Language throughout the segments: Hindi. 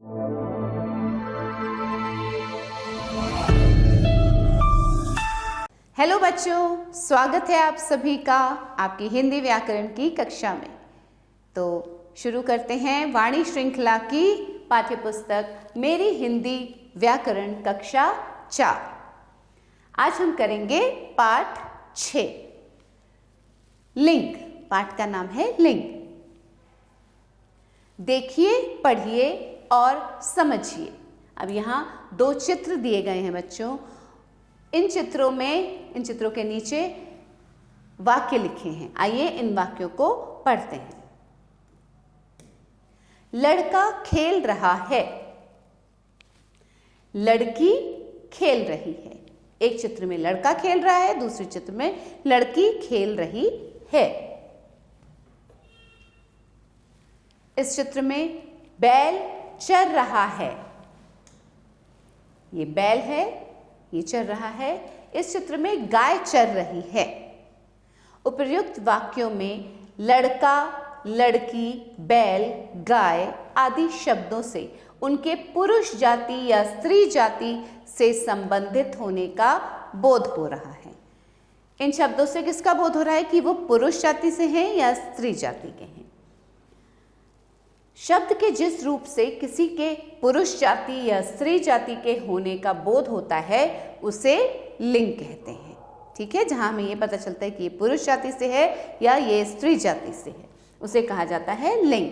हेलो बच्चों, स्वागत है आप सभी का आपकी हिंदी व्याकरण की कक्षा में। तो शुरू करते हैं वाणी श्रृंखला की पाठ्यपुस्तक मेरी हिंदी व्याकरण कक्षा 4। आज हम करेंगे पाठ 6, लिंग। पाठ का नाम है लिंग। देखिए, पढ़िए और समझिए। अब यहाँ 2 चित्र दिए गए हैं बच्चों। इन चित्रों के नीचे वाक्य लिखे हैं। आइए इन वाक्यों को पढ़ते हैं। लड़का खेल रहा है, लड़की खेल रही है। एक चित्र में लड़का खेल रहा है, दूसरे चित्र में लड़की खेल रही है। इस चित्र में बैल चर रहा है। ये बैल है, ये चर रहा है। इस चित्र में गाय चर रही है। उपर्युक्त वाक्यों में लड़का, लड़की, बैल, गाय आदि शब्दों से उनके पुरुष जाति या स्त्री जाति से संबंधित होने का बोध हो रहा है। इन शब्दों से किसका बोध हो रहा है कि वो पुरुष जाति से हैं या स्त्री जाति के हैं। शब्द के जिस रूप से किसी के पुरुष जाति या स्त्री जाति के होने का बोध होता है उसे लिंग कहते हैं। ठीक है, जहां हमें ये पता चलता है कि ये पुरुष जाति से है या ये स्त्री जाति से है, उसे कहा जाता है लिंग।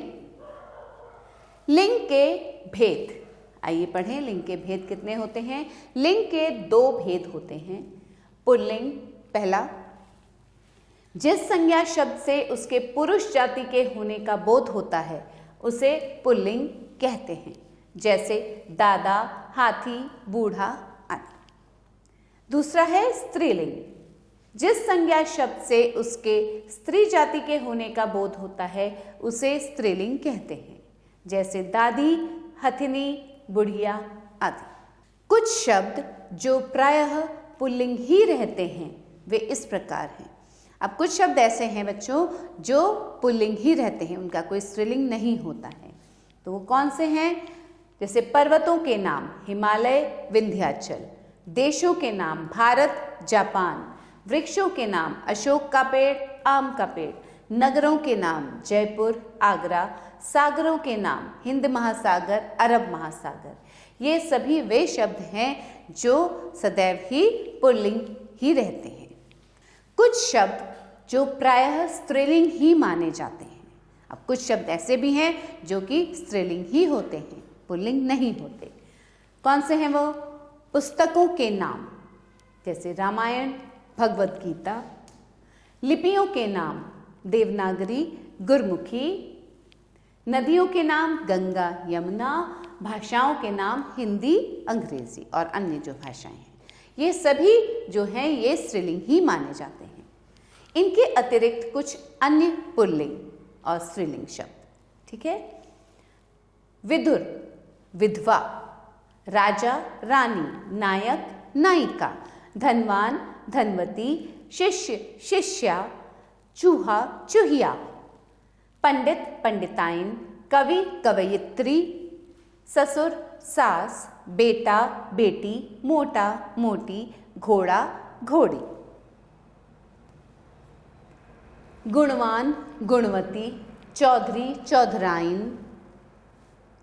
लिंग के भेद, आइए पढ़ें। लिंग के भेद कितने होते हैं? लिंग के 2 भेद होते हैं। पुल्लिंग पहला, जिस संज्ञा शब्द से उसके पुरुष जाति के होने का बोध होता है उसे पुल्लिंग कहते हैं, जैसे दादा, हाथी, बूढ़ा आदि। दूसरा है स्त्रीलिंग, जिस संज्ञा शब्द से उसके स्त्री जाति के होने का बोध होता है उसे स्त्रीलिंग कहते हैं, जैसे दादी, हथिनी, बुढ़िया आदि। कुछ शब्द जो प्रायः पुल्लिंग ही रहते हैं वे इस प्रकार हैं। अब कुछ शब्द ऐसे हैं बच्चों जो पुल्लिंग ही रहते हैं, उनका कोई स्त्रीलिंग नहीं होता है। तो वो कौन से हैं? जैसे पर्वतों के नाम हिमालय, विंध्याचल। देशों के नाम भारत, जापान। वृक्षों के नाम अशोक का पेड़, आम का पेड़। नगरों के नाम जयपुर, आगरा। सागरों के नाम हिंद महासागर, अरब महासागर। ये सभी वे शब्द हैं जो सदैव ही पुल्लिंग ही रहते हैं। कुछ शब्द जो प्रायः स्त्रीलिंग ही माने जाते हैं। अब कुछ शब्द ऐसे भी हैं जो कि स्त्रीलिंग ही होते हैं, पुल्लिंग नहीं होते। कौन से हैं वो? पुस्तकों के नाम जैसे रामायण, भगवत गीता। लिपियों के नाम देवनागरी, गुरमुखी। नदियों के नाम गंगा, यमुना। भाषाओं के नाम हिंदी, अंग्रेजी और अन्य जो भाषाएं हैं, ये सभी जो हैं ये स्त्रीलिंग ही माने जाते हैं। इनके अतिरिक्त कुछ अन्य पुल्लिंग और स्त्रीलिंग शब्द। ठीक है, विदुर, विधवा। राजा, रानी। नायक, नायिका। धनवान, धनवती। शिष्य, शिष्या। चूहा, चूहिया। पंडित, पंडिताइन। कवि, कवयित्री। ससुर, सास। बेटा, बेटी। मोटा, मोटी। घोड़ा, घोड़ी। गुणवान, गुणवती। चौधरी, चौधराइन।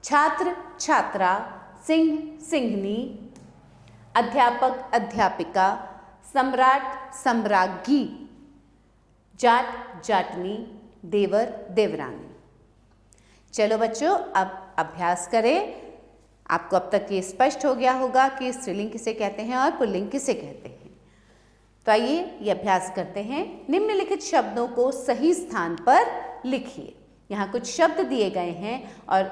छात्र, छात्रा। सिंह, सिंहनी। अध्यापक, अध्यापिका। सम्राट, सम्राज्ञी। जाट, जाटनी। देवर, देवरानी। चलो बच्चों, अब अभ्यास करें। आपको अब तक ये स्पष्ट हो गया होगा कि स्त्रीलिंग किसे कहते हैं और पुल्लिंग किसे कहते हैं। तो आइए ये अभ्यास करते हैं। निम्नलिखित शब्दों को सही स्थान पर लिखिए। यहाँ कुछ शब्द दिए गए हैं और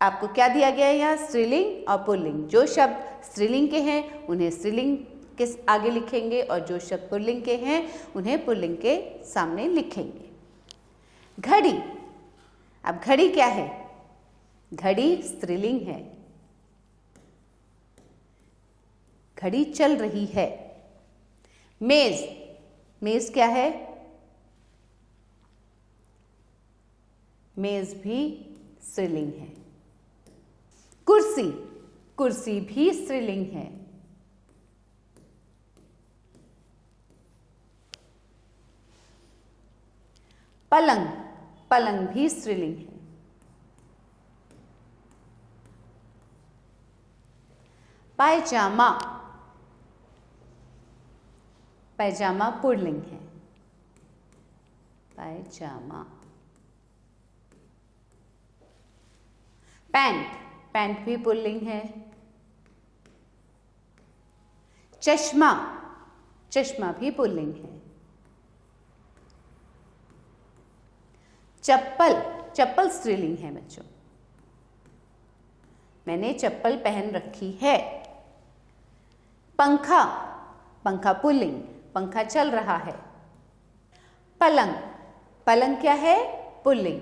आपको क्या दिया गया है? यहाँ स्त्रीलिंग और पुल्लिंग। जो शब्द स्त्रीलिंग के हैं उन्हें स्त्रीलिंग के आगे लिखेंगे और जो शब्द पुल्लिंग के हैं उन्हें पुल्लिंग के सामने लिखेंगे। घड़ी। अब घड़ी क्या है? घड़ी स्त्रीलिंग है। घड़ी चल रही है। मेज, मेज क्या है? मेज भी स्त्रीलिंग है। कुर्सी, कुर्सी भी स्त्रीलिंग है। पलंग, पलंग भी स्त्रीलिंग है। पायजामा, पैजामा पुल्लिंग है। पैजामा। पैंट, पैंट भी पुल्लिंग है। चश्मा, चश्मा भी पुल्लिंग है। चप्पल, चप्पल स्त्रीलिंग है बच्चों। मैंने चप्पल पहन रखी है। पंखा, पंखा पुल्लिंग, पंखा चल रहा है। पलंग, पलंग क्या है? पुल्लिंग,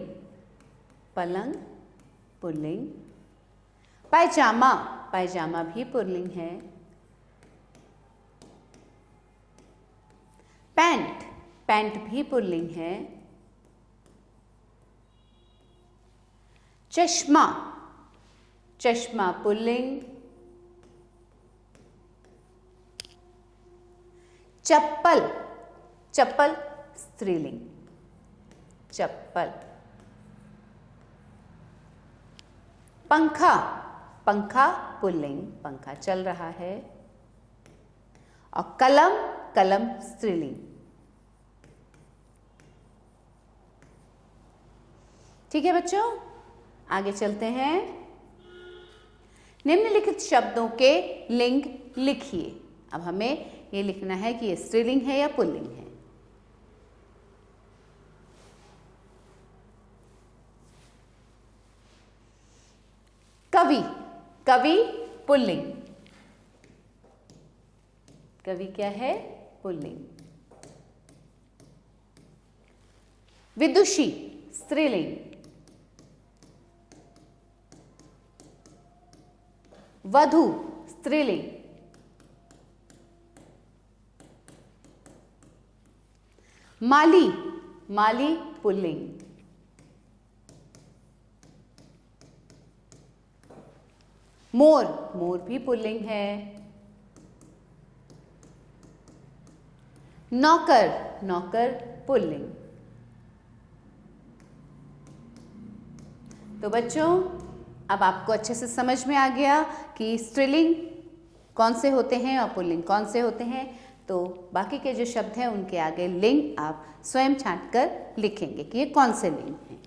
पलंग पुल्लिंग। पायजामा, पायजामा भी पुल्लिंग है। पैंट, पैंट भी पुल्लिंग है। चश्मा, चश्मा पुल्लिंग। चप्पल, चप्पल स्त्रीलिंग, चप्पल। पंखा, पंखा पुल्लिंग, पंखा चल रहा है। और कलम, कलम स्त्रीलिंग। ठीक है बच्चों, आगे चलते हैं। निम्नलिखित शब्दों के लिंग लिखिए। अब हमें ये लिखना है कि ये स्त्रीलिंग है या पुल्लिंग है। कवि, कवि पुल्लिंग, कवि क्या है? पुल्लिंग। विदुषी स्त्रीलिंग। वधू स्त्रीलिंग। माली, माली पुल्लिंग। मोर, मोर भी पुल्लिंग है। नौकर, नौकर पुल्लिंग। तो बच्चों, अब आपको अच्छे से समझ में आ गया कि स्त्रीलिंग कौन से होते हैं और पुल्लिंग कौन से होते हैं। तो बाकी के जो शब्द हैं उनके आगे लिंग आप स्वयं छांट कर लिखेंगे कि ये कौन से लिंग हैं।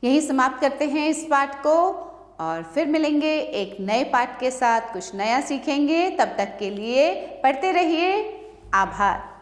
यही समाप्त करते हैं इस पाठ को और फिर मिलेंगे एक नए पाठ के साथ, कुछ नया सीखेंगे। तब तक के लिए पढ़ते रहिए। आभार।